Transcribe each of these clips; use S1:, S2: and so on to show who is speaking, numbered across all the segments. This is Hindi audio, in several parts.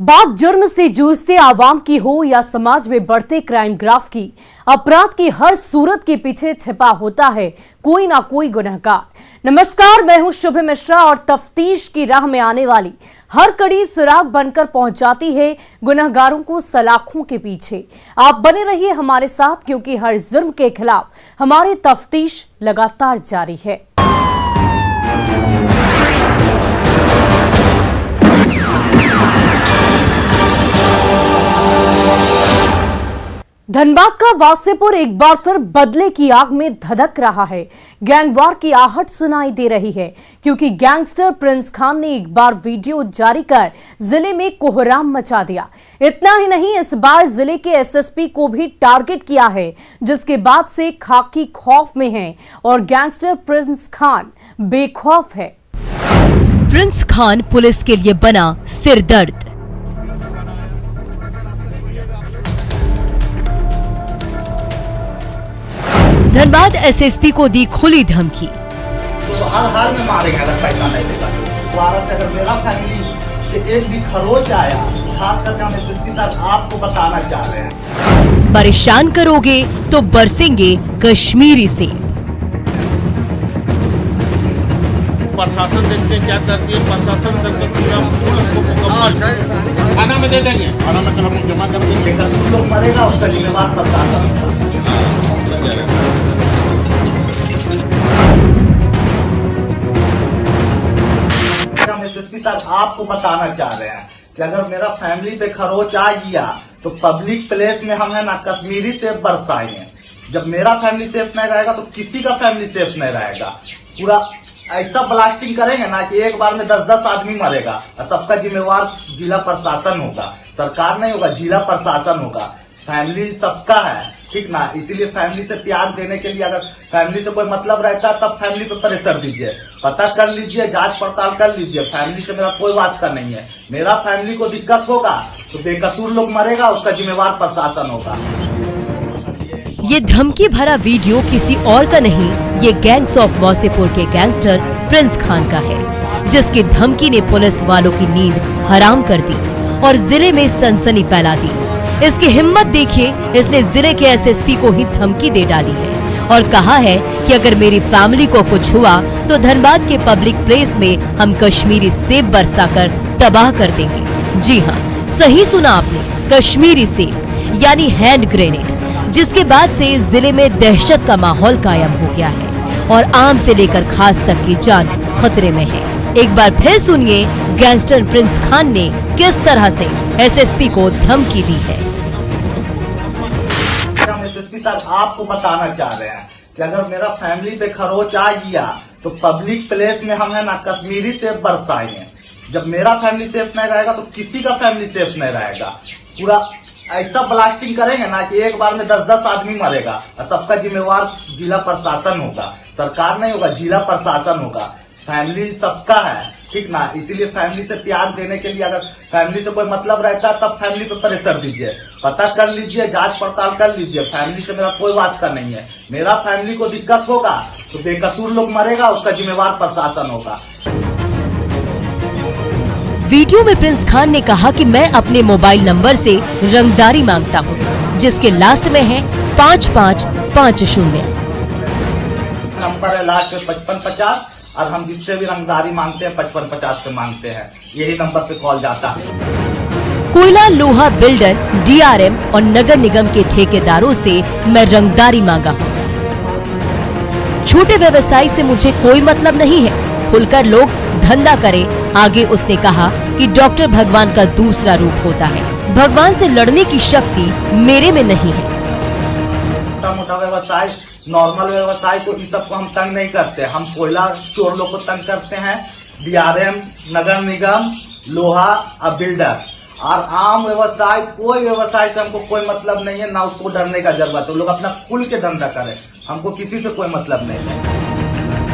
S1: बात जुर्म से जूझते आवाम की हो या समाज में बढ़ते क्राइम ग्राफ की, अपराध की हर सूरत के पीछे छिपा होता है कोई ना कोई गुनहगार। नमस्कार, मैं हूं शुभ मिश्रा और तफ्तीश की राह में आने वाली हर कड़ी सुराग बनकर पहुंच जाती है गुनहगारों को सलाखों के पीछे। आप बने रहिए हमारे साथ, क्योंकि हर जुर्म के खिलाफ हमारी तफ्तीश लगातार जारी है। धनबाद का वासेपुर एक बार फिर बदले की आग में धधक रहा है। गैंगवार की आहट सुनाई दे रही है, क्योंकि गैंगस्टर प्रिंस खान ने एक बार वीडियो जारी कर जिले में कोहराम मचा दिया। इतना ही नहीं, इस बार जिले के एसएसपी को भी टारगेट किया है, जिसके बाद से खाकी खौफ में है और गैंगस्टर प्रिंस खान बेखौफ है।
S2: प्रिंस खान पुलिस के लिए बना सिरदर्द। धनबाद एसएसपी को दी खुली धमकी।
S3: तो हर हाल में मारेंगे अगर पैसा नहीं देगा। दोबारा से अगर मेरा फैमिली के एक भी खरोच आया, खास करके हम एसएसपी साहब आपको बताना चाह रहे हैं,
S2: परेशान करोगे तो बरसेंगे कश्मीरी से।
S4: प्रशासन देखते क्या करती है, प्रशासन तक पूरा मुकम्मल थाना में दे देंगे, थाना में कलम जमा कर देंगे।
S3: कसूर लोग मरेगा उसका जिम्मेवार प्रशासन होगा। हम एसएसपी साहब आपको बताना चाह रहे हैं कि अगर मेरा फैमिली पे खरोच आ गया तो पब्लिक प्लेस में हम है ना कश्मीरी सेफ बरसाएंगे। जब मेरा फैमिली सेफ नहीं रहेगा तो किसी का फैमिली सेफ नहीं रहेगा। पूरा ऐसा ब्लास्टिंग करेंगे ना कि एक बार में 10-10 आदमी मरेगा और सबका जिम्मेवार जिला प्रशासन होगा, सरकार नहीं होगा, जिला प्रशासन होगा। फैमिली सबका है, ठीक ना। इसीलिए फैमिली से प्यार देने के लिए अगर फैमिली से कोई मतलब रहता है तब फैमिली पे प्रेशर दीजिए, पता कर लीजिए, जांच पड़ताल कर लीजिए। फैमिली से मेरा कोई वास्ता नहीं है। मेरा फैमिली को दिक्कत होगा तो बेकसूर लोग मरेगा, उसका जिम्मेवार प्रशासन होगा।
S2: ये धमकी भरा वीडियो किसी और का नहीं, ये गैंग्स ऑफ वासेपुर के गैंगस्टर प्रिंस खान का है, जिसकी धमकी ने पुलिस वालों की नींद हराम कर दी और जिले में सनसनी फैला दी। इसकी हिम्मत देखिए, इसने जिले के एसएसपी को ही धमकी दे डाली है और कहा है कि अगर मेरी फैमिली को कुछ हुआ तो धनबाद के पब्लिक प्लेस में हम कश्मीरी सेब बरसाकर तबाह कर देंगे। जी हाँ, सही सुना आपने, कश्मीरी सेब यानी हैंड ग्रेनेड, जिसके बाद से जिले में दहशत का माहौल कायम हो गया है और आम से लेकर खास तक की जान खतरे में है। एक बार फिर सुनिए गैंगस्टर प्रिंस खान ने किस तरह से एसएसपी को धमकी दी है।
S3: हम एसएसपी साहब आपको बताना चाह रहे हैं कि अगर मेरा फैमिली पे खरोच आ गया तो पब्लिक प्लेस में हम है ना कश्मीरी सेफ बरसाएंगे। जब मेरा फैमिली सेफ नहीं रहेगा तो किसी का फैमिली सेफ नहीं रहेगा। पूरा ऐसा ब्लास्टिंग करेंगे ना कि एक बार में 10-10 आदमी मरेगा और सबका जिम्मेवार जिला प्रशासन होगा, सरकार नहीं होगा, जिला प्रशासन होगा। फैमिली सबका है, ठीक ना। इसीलिए फैमिली से प्यार देने के लिए अगर फैमिली से कोई मतलब रहता है तब फैमिली पे प्रेशर दीजिए, पता कर लीजिए, जांच पड़ताल कर लीजिए। फैमिली से मेरा कोई वास्ता नहीं है। मेरा फैमिली को दिक्कत होगा तो बेकसूर लोग मरेगा, उसका जिम्मेवार प्रशासन होगा।
S2: वीडियो में प्रिंस खान ने कहा कि मैं अपने मोबाइल नंबर से रंगदारी मांगता हूँ, जिसके लास्ट में है 5550।
S3: नंबर है लास्ट में 5550 और हम जिससे भी रंगदारी मांगते हैं 5550 से मांगते हैं। यही नंबर पे कॉल जाता है।
S2: कोयला लोहा बिल्डर, डीआरएम और नगर निगम के ठेकेदारों से मैं रंगदारी मांगा हूँ। छोटे व्यवसायी से मुझे कोई मतलब नहीं है, खुलकर लोग धंधा करें। आगे उसने कहा कि डॉक्टर भगवान का दूसरा रूप होता है, भगवान से लड़ने की शक्ति मेरे में नहीं है।
S3: छोटा मोटा व्यवसाय, नॉर्मल व्यवसाय को इस सबको हम तंग नहीं करते। हम कोयला चोर लोग को तंग करते हैं, डीआरएम, नगर निगम, लोहा और बिल्डर। और आम व्यवसाय, कोई व्यवसाय से हमको कोई मतलब नहीं है, ना उसको डरने का जरूरत है। लोग अपना खुल के धंधा करें, हमको किसी से कोई मतलब नहीं है।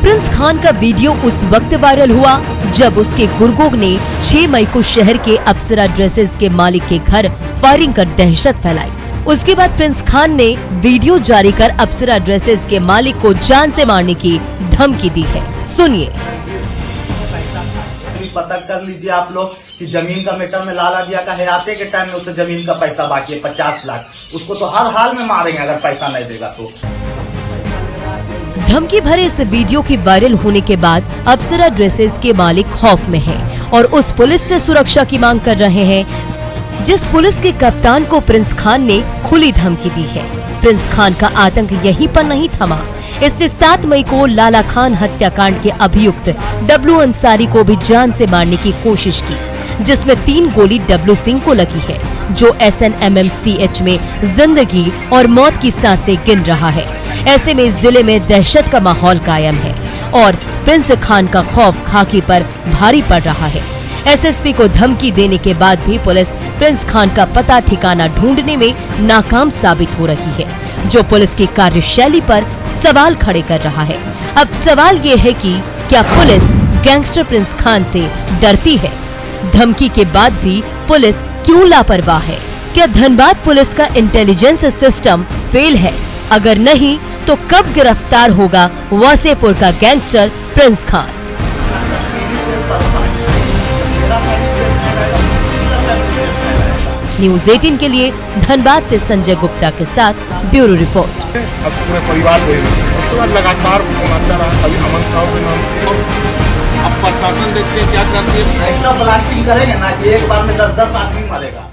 S2: प्रिंस खान का वीडियो उस वक्त वायरल हुआ जब उसके गुरगोग ने 6 मई को शहर के अप्सरा ड्रेसेस के मालिक के घर फायरिंग कर दहशत फैलाई। उसके बाद प्रिंस खान ने वीडियो जारी कर अप्सरा ड्रेसेस के मालिक को जान से मारने की धमकी दी है। सुनिए।
S3: पता कर लीजिए आप लोग कि जमीन का मैटर में लाला भैया का हयाते के टाइम में उसे जमीन का पैसा बाकी है 50 लाख। उसको तो हर हाल में मारेंगे अगर पैसा नहीं देगा तो।
S2: धमकी भरे इस वीडियो के वायरल होने के बाद अप्सरा ड्रेसेस के मालिक खौफ में हैं और उस पुलिस से सुरक्षा की मांग कर रहे हैं जिस पुलिस के कप्तान को प्रिंस खान ने खुली धमकी दी है। प्रिंस खान का आतंक यहीं पर नहीं थमा। इसने 7 मई को लाला खान हत्याकांड के अभियुक्त डब्लू अंसारी को भी जान से मारने की कोशिश की, जिसमें 3 गोली डब्लू सिंह को लगी है, जो SNMMCH में जिंदगी और मौत की सांसें गिन रहा है। ऐसे में जिले में दहशत का माहौल कायम है और प्रिंस खान का खौफ खाकी पर भारी पड़ रहा है। SSP को धमकी देने के बाद भी पुलिस प्रिंस खान का पता ठिकाना ढूंढने में नाकाम साबित हो रही है, जो पुलिस की कार्यशैली पर सवाल खड़े कर रहा है। अब सवाल ये है कि क्या पुलिस गैंगस्टर प्रिंस खान से डरती है? धमकी के बाद भी पुलिस क्यों लापरवाह है? क्या धनबाद पुलिस का इंटेलिजेंस सिस्टम फेल है? अगर नहीं तो कब गिरफ्तार होगा वासेपुर का गैंगस्टर प्रिंस खान? न्यूज़ 18 के लिए धनबाद से संजय गुप्ता के साथ ब्यूरो रिपोर्ट।
S4: अब पूरे परिवार को उसके बाद लगातार आता रहा, अभी अमन साहब के नाम। अब प्रशासन देखते क्या करती है।
S3: ऐसा प्लानिंग करेंगे ना कि एक बार में 10-10 आदमी मरेगा।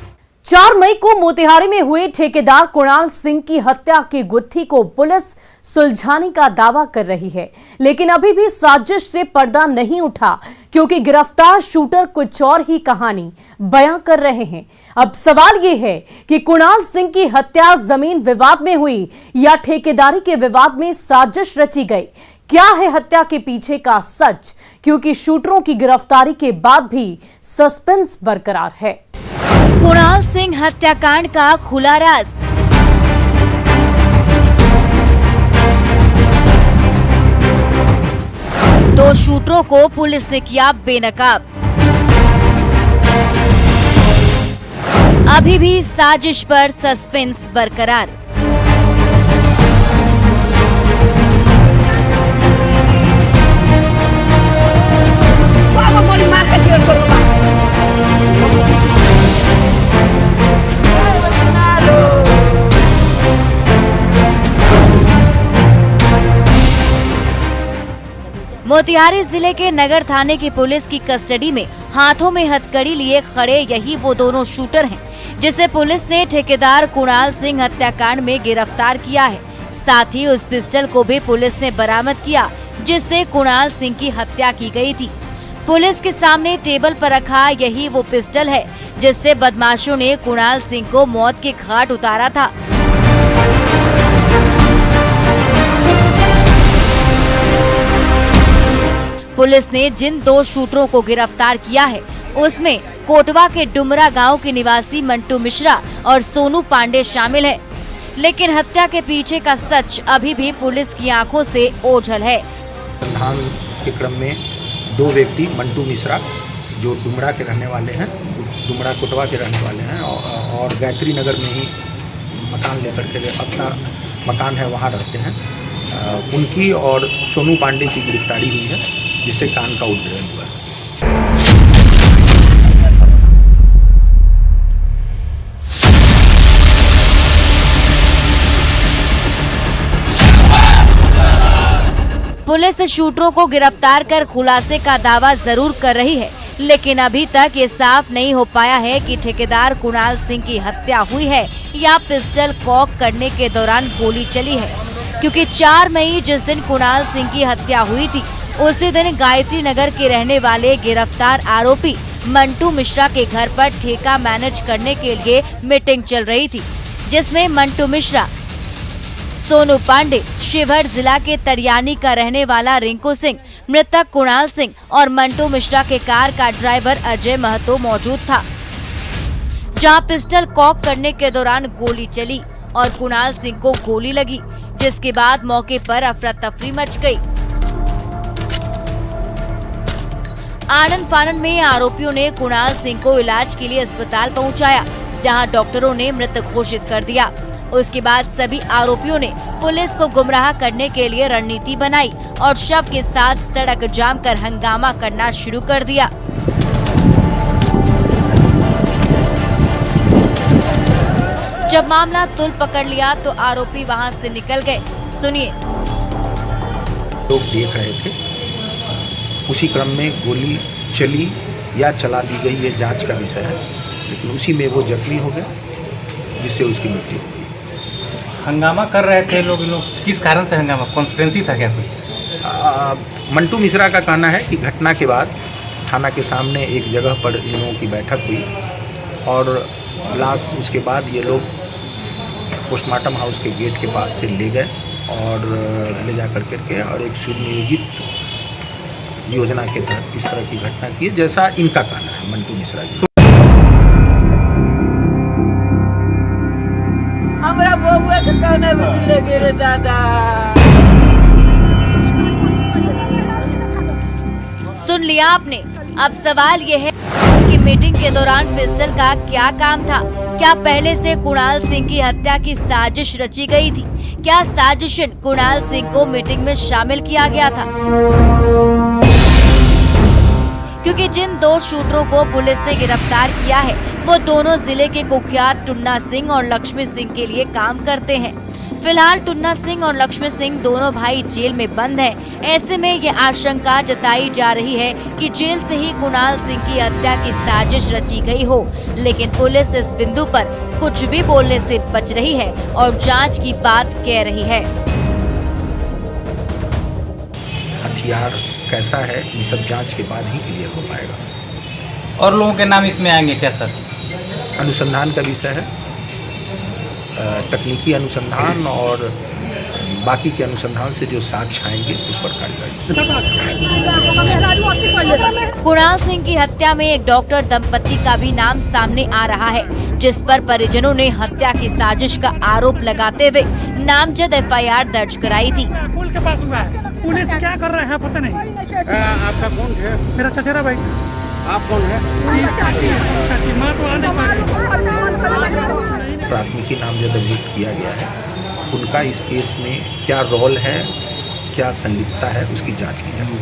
S1: 4 मई को मोतिहारी में हुए ठेकेदार कुणाल सिंह की हत्या की गुत्थी को पुलिस सुलझाने का दावा कर रही है, लेकिन अभी भी साजिश से पर्दा नहीं उठा, क्योंकि गिरफ्तार शूटर कुछ और ही कहानी बयां कर रहे हैं। अब सवाल ये है कि कुणाल सिंह की हत्या जमीन विवाद में हुई या ठेकेदारी के विवाद में साजिश रची गई? क्या है हत्या के पीछे का सच? क्योंकि शूटरों की गिरफ्तारी के बाद भी सस्पेंस बरकरार है।
S5: कुणाल सिंह हत्याकांड का खुला राज। दो शूटरों को पुलिस ने किया बेनकाब। अभी भी साजिश पर सस्पेंस बरकरार। मोतिहारी जिले के नगर थाने की पुलिस की कस्टडी में हाथों में हथकड़ी लिए खड़े यही वो दोनों शूटर हैं जिसे पुलिस ने ठेकेदार कुणाल सिंह हत्याकांड में गिरफ्तार किया है। साथ ही उस पिस्टल को भी पुलिस ने बरामद किया जिससे कुणाल सिंह की हत्या की गई थी। पुलिस के सामने टेबल पर रखा यही वो पिस्टल है जिससे बदमाशों ने कुणाल सिंह को मौत के घाट उतारा था। पुलिस ने जिन 2 शूटरों को गिरफ्तार किया है उसमें कोटवा के डुमरा गांव के निवासी मंटू मिश्रा और सोनू पांडे शामिल है, लेकिन हत्या के पीछे का सच अभी भी पुलिस की आंखों से ओझल है।
S6: संधान के क्रम में 2 व्यक्ति मंटू मिश्रा जो डुमरा के रहने वाले हैं, डुमरा कोटवा के रहने वाले हैं और गायत्री नगर में ही मकान लेकर के अपना मकान है वहाँ रहते हैं, उनकी और सोनू पांडे की गिरफ्तारी हुई है जिससे कान का उड्डयन हुआ है।
S5: पुलिस शूटरों को गिरफ्तार कर खुलासे का दावा जरूर कर रही है, लेकिन अभी तक ये साफ नहीं हो पाया है कि ठेकेदार कुणाल सिंह की हत्या हुई है या पिस्टल कॉक करने के दौरान गोली चली है, क्योंकि 4 मई जिस दिन कुणाल सिंह की हत्या हुई थी उसी दिन गायत्री नगर के रहने वाले गिरफ्तार आरोपी मंटू मिश्रा के घर पर ठेका मैनेज करने के लिए मीटिंग चल रही थी, जिसमें मंटू मिश्रा, सोनू पांडे, शिवहर जिला के तरियानी का रहने वाला रिंकू सिंह, मृतक कुणाल सिंह और मंटू मिश्रा के कार का ड्राइवर अजय महतो मौजूद था, जहां पिस्टल कॉक करने के दौरान गोली चली और कुणाल सिंह को गोली लगी, जिसके बाद मौके पर अफरा तफरी मच गई। आनन फानन में आरोपियों ने कुणाल सिंह को इलाज के लिए अस्पताल पहुंचाया, जहां डॉक्टरों ने मृत घोषित कर दिया। उसके बाद सभी आरोपियों ने पुलिस को गुमराह करने के लिए रणनीति बनाई और शव के साथ सड़क जाम कर हंगामा करना शुरू कर दिया। जब मामला तुल पकड़ लिया तो आरोपी वहां से निकल गए। सुनिए।
S6: लोग देख रहे थे, उसी क्रम में गोली चली या चला दी गई ये जांच का विषय है, लेकिन उसी में वो जख्मी हो गया जिससे उसकी मृत्यु हो गई।
S7: हंगामा कर रहे थे लोग किस कारण से हंगामा? कॉन्स्पिरेंसी था क्या कोई?
S6: मंटू मिश्रा का कहना है कि घटना के बाद थाना के सामने एक जगह पर इन लोगों की बैठक हुई और लाश उसके बाद ये लोग पोस्टमार्टम हाउस के गेट के पास से ले गए और ले जा कर के और एक सुनियोजित योजना के तहत इस तरह की घटना की, जैसा इनका कहना है मंटू मिश्रा जी।
S8: हमरा बउआ के कौन बुझले गे दादा।
S5: सुन लिया आपने। अब सवाल ये है कि मीटिंग के दौरान पिस्टल का क्या काम था? क्या पहले से कुणाल सिंह की हत्या की साजिश रची गई थी? क्या साजिशन कुणाल सिंह को मीटिंग में शामिल किया गया था? क्योंकि जिन दो शूटरों को पुलिस ने गिरफ्तार किया है वो दोनों जिले के कुख्यात टुन्ना सिंह और लक्ष्मी सिंह के लिए काम करते हैं। फिलहाल टुन्ना सिंह और लक्ष्मी सिंह दोनों भाई जेल में बंद हैं। ऐसे में ये आशंका जताई जा रही है कि जेल से ही कुणाल सिंह की हत्या की साजिश रची गई हो, लेकिन पुलिस इस बिंदु पर कुछ भी बोलने से बच रही है और जांच की बात कह रही है।
S6: हथियार कैसा है ये सब जांच के बाद ही क्लियर हो पाएगा।
S7: और लोगों के नाम इसमें आएंगे क्या सर?
S6: अनुसंधान का विषय है, तकनीकी अनुसंधान और बाकी के अनुसंधान से जो साक्ष्य आएंगे उस पर कार्रवाई।
S5: कुणाल सिंह की हत्या में एक डॉक्टर दंपति का भी नाम सामने आ रहा है, जिस पर परिजनों ने हत्या की साजिश का आरोप लगाते हुए नामजद एफआईआर दर्ज कराई थी।
S9: पुल के पास हुआ है, पुलिस क्या कर रहे हैं पता नहीं।
S4: आपका कौन है?
S9: मेरा चचेरा भाई।
S4: आप कौन है?
S9: चाची माँ तो आने
S6: प्राथमिकी नामजद अभियुक्त किया गया है, उनका इस केस में क्या रोल है, क्या संलिप्तता है, उसकी जांच की जाएगी।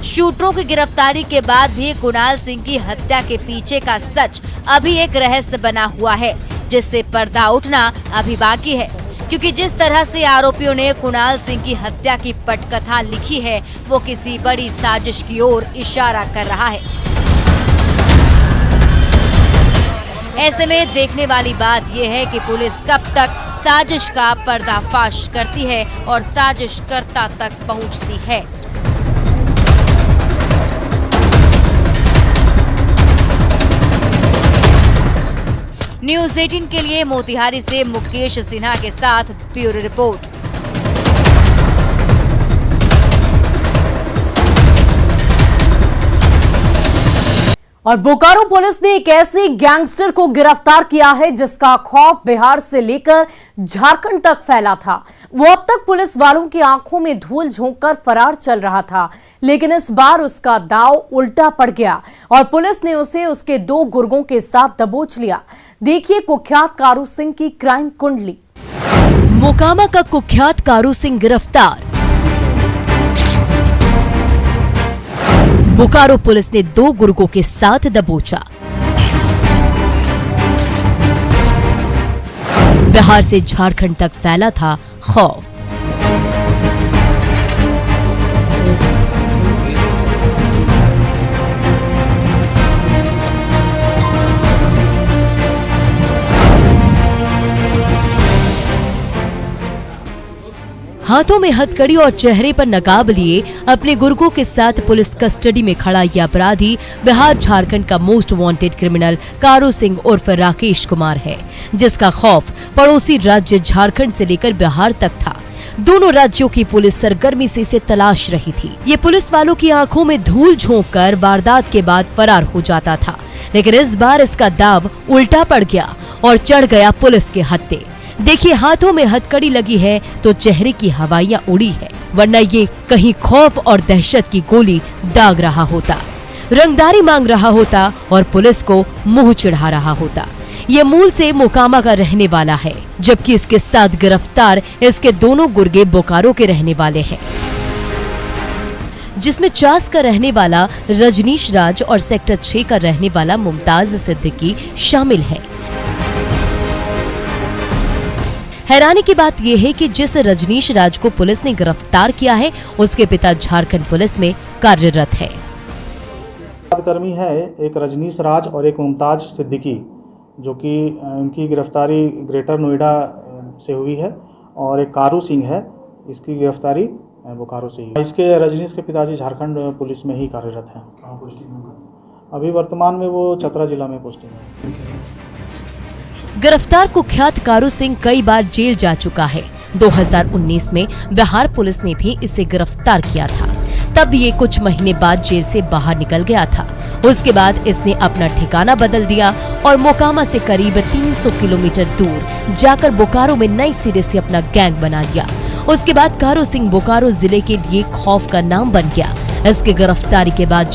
S5: शूटरों की गिरफ्तारी के बाद भी कुणाल सिंह की हत्या के पीछे का सच अभी एक रहस्य बना हुआ है, जिससे पर्दा उठना अभी बाकी है। क्योंकि जिस तरह से आरोपियों ने कुणाल सिंह की हत्या की पटकथा लिखी है वो किसी बड़ी साजिश की ओर इशारा कर रहा है। ऐसे में देखने वाली बात यह है कि पुलिस कब तक साजिश का पर्दाफाश करती है और साजिशकर्ता तक पहुंचती है। न्यूज़ 18 के लिए मोतिहारी से मुकेश सिन्हा के साथ ब्यूरो रिपोर्ट।
S1: और बोकारो पुलिस ने एक ऐसे गैंगस्टर को गिरफ्तार किया है जिसका खौफ बिहार से लेकर झारखंड तक फैला था। वो अब तक पुलिस वालों की आंखों में धूल झोंककर फरार चल रहा था, लेकिन इस बार उसका दांव उल्टा पड़ गया और पुलिस ने उसे उसके 2 गुर्गों के साथ दबोच लिया। देखिए कुख्यात कारू सिंह की क्राइम कुंडली।
S2: मोकामा का कुख्यात कारू सिंह गिरफ्तार। बोकारो पुलिस ने 2 गुर्गों के साथ दबोचा। बिहार से झारखंड तक फैला था खौफ। हाथों में हथकड़ी और चेहरे पर नकाब लिए अपने गुर्गों के साथ पुलिस कस्टडी में खड़ा यह अपराधी बिहार झारखंड का मोस्ट वांटेड क्रिमिनल कारू सिंह उर्फ राकेश कुमार है, जिसका खौफ पड़ोसी राज्य झारखंड से लेकर बिहार तक था। दोनों राज्यों की पुलिस सरगर्मी से इसे तलाश रही थी। ये पुलिस वालों की आंखों में धूल झोंककर वारदात के बाद फरार हो जाता था, लेकिन इस बार इसका दाव उल्टा पड़ गया और चढ़ गया पुलिस के हत्थे। देखिए, हाथों में हथकड़ी लगी है तो चेहरे की हवाइयां उड़ी है, वरना ये कहीं खौफ और दहशत की गोली दाग रहा होता, रंगदारी मांग रहा होता और पुलिस को मुंह चिढ़ा रहा होता। ये मूल से मोकामा का रहने वाला है, जबकि इसके साथ गिरफ्तार इसके दोनों गुर्गे बोकारो के रहने वाले हैं। जिसमें चास का रहने वाला रजनीश राज और सेक्टर 6 का रहने वाला मुमताज सिद्दीकी शामिल है। हैरानी की बात यह है कि जिस रजनीश राज को पुलिस ने गिरफ्तार किया है, उसके पिता झारखंड पुलिस में कार्यरत है।
S10: कर्मी है एक रजनीश राज और एक मुमताज सिद्दीकी, जो कि उनकी गिरफ्तारी ग्रेटर नोएडा से हुई है, और एक कारू सिंह है, इसकी गिरफ्तारी बोकारो से ही। इसके रजनीश के पिताजी झारखंड पुलिस में ही कार्यरत हैं। अभी वर्तमान में वो चतरा जिला में पोस्टिंग है।
S2: गिरफ्तार कुख्यात कारू सिंह कई बार जेल जा चुका है। 2019 में बिहार पुलिस ने भी इसे गिरफ्तार किया था। तब ये कुछ महीने बाद जेल से बाहर निकल गया था। उसके बाद इसने अपना ठिकाना बदल दिया और मोकामा से करीब 300 किलोमीटर दूर जाकर बोकारो में नई सिरे से अपना गैंग बना लिया। उसके बाद कारू सिंह बोकारो जिले के लिए खौफ का नाम बन गया। इसकी गिरफ्तारी के बाद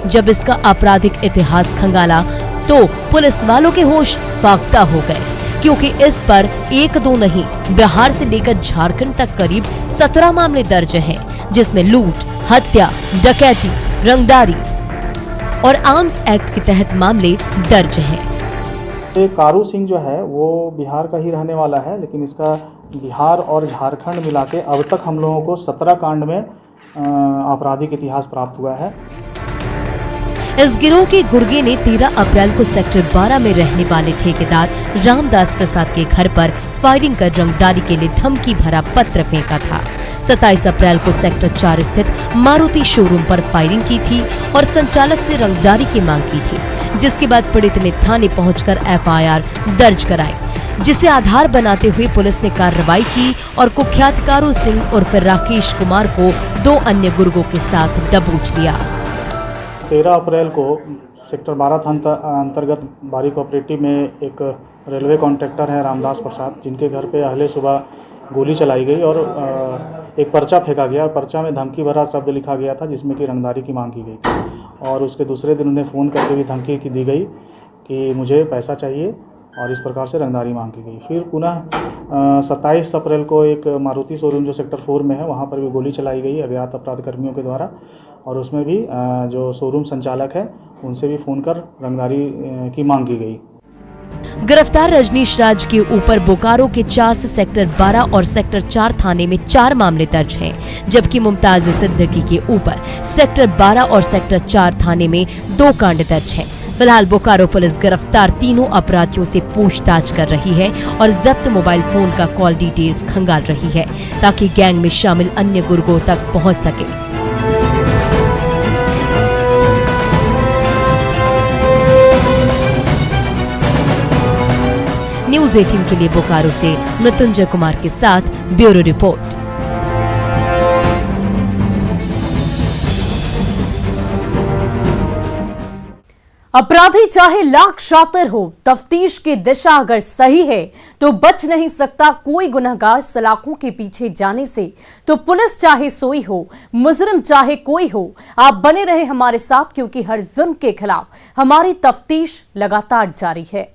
S2: जब इसका आपराधिक इतिहास खंगाला तो पुलिस वालों के होश फाख्ता हो गए, क्योंकि इस पर 1-2 नहीं, बिहार से लेकर झारखंड तक करीब 17 मामले दर्ज हैं, जिसमें लूट, हत्या, डकैती, रंगदारी और आर्म्स एक्ट के तहत मामले दर्ज हैं।
S10: कारू सिंह जो है वो बिहार का ही रहने वाला है, लेकिन इसका बिहार और झारखंड मिला के अब तक हम लोगों को 17 कांड में आपराधिक इतिहास प्राप्त हुआ है।
S2: इस गिरोह के गुर्गे ने 13 अप्रैल को सेक्टर 12 में रहने वाले ठेकेदार रामदास प्रसाद के घर पर फायरिंग कर रंगदारी के लिए धमकी भरा पत्र फेंका था। 27 अप्रैल को सेक्टर 4 स्थित मारुति शोरूम पर फायरिंग की थी और संचालक से रंगदारी की मांग की थी, जिसके बाद पीड़ित ने थाने पहुंचकर FIR दर्ज कराई, जिसे आधार बनाते हुए पुलिस ने कार्रवाई की और कुख्यात कारू सिंह उर्फ राकेश कुमार को 2 अन्य गुर्गों के साथ दबोच लिया।
S10: 13 अप्रैल को सेक्टर 12 अंतर्गत बारी कोऑपरेटिव में एक रेलवे कॉन्ट्रैक्टर है रामदास प्रसाद, जिनके घर पे अहले सुबह गोली चलाई गई और एक पर्चा फेंका गया और पर्चा में धमकी भरा शब्द लिखा गया था, जिसमें कि रंगदारी की मांग की गई थी। और उसके दूसरे दिन उन्हें फ़ोन करके भी धमकी दी गई कि मुझे पैसा चाहिए, और इस प्रकार से रंगदारी मांग की गई। फिर पुनः 27 अप्रैल को एक मारुति शोरूम जो सेक्टर 4 में है, वहाँ पर भी गोली चलाई गई अज्ञात अपराध कर्मियों के द्वारा, और उसमें भी जो शोरूम संचालक है उनसे भी फ़ोन कर रंगदारी की मांग की गई।
S2: गिरफ्तार रजनीश राज के ऊपर बोकारो के चास सेक्टर 12 और सेक्टर 4 थाने में 4 मामले दर्ज हैं, जबकि मुमताज सिद्दीकी के ऊपर सेक्टर 12 और सेक्टर 4 थाने में 2 कांड दर्ज हैं। फिलहाल बोकारो पुलिस गिरफ्तार तीनों अपराधियों से पूछताछ कर रही है और जब्त मोबाइल फोन का कॉल डिटेल्स खंगाल रही है, ताकि गैंग में शामिल अन्य गुर्गों तक पहुंच सके। न्यूज़ 18 के लिए बोकारो से मृत्युंजय कुमार के साथ ब्यूरो रिपोर्ट।
S1: अपराधी चाहे लाख शातिर हो, तफ्तीश की दिशा अगर सही है तो बच नहीं सकता कोई गुनहगार सलाखों के पीछे जाने से। तो पुलिस चाहे सोई हो, मुजरिम चाहे कोई हो, आप बने रहे हमारे साथ, क्योंकि हर जुल्म के खिलाफ हमारी तफ्तीश लगातार जारी है।